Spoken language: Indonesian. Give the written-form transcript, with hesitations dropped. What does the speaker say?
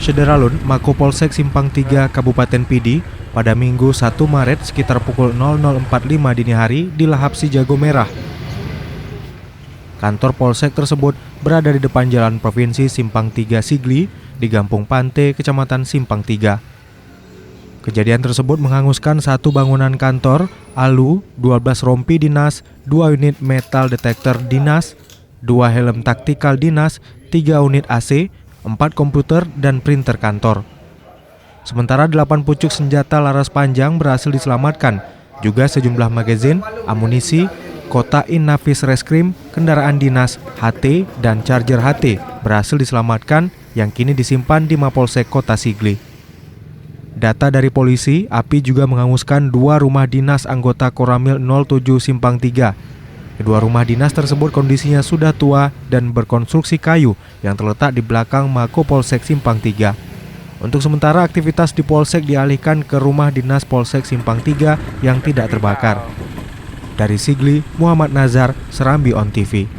Sederalun, Mako Polsek Simpang 3 Kabupaten Pidi pada Minggu 1 Maret sekitar pukul 00.45 dini hari dilahap si jago merah. Kantor Polsek tersebut berada di depan Jalan Provinsi Simpang 3 Sigli di Gampung Pante, Kecamatan Simpang 3. Kejadian tersebut menghanguskan satu bangunan kantor, ALU, 12 rompi dinas, 2 unit metal detektor dinas, 2 helm taktikal dinas, 3 unit AC, 4 komputer, dan printer kantor. Sementara 8 pucuk senjata laras panjang berhasil diselamatkan, juga sejumlah magazin, amunisi, kotak Innafis Reskrim, kendaraan dinas, HT, dan charger HT berhasil diselamatkan yang kini disimpan di Mapolsek Kota Sigli. Data dari polisi, api juga menghanguskan 2 rumah dinas anggota Koramil 07 Simpang 3. Kedua rumah dinas tersebut kondisinya sudah tua dan berkonstruksi kayu yang terletak di belakang Mako Polsek Simpang 3. Untuk sementara aktivitas di Polsek dialihkan ke rumah dinas Polsek Simpang 3 yang tidak terbakar. Dari Sigli, Muhammad Nazar, Serambi On TV.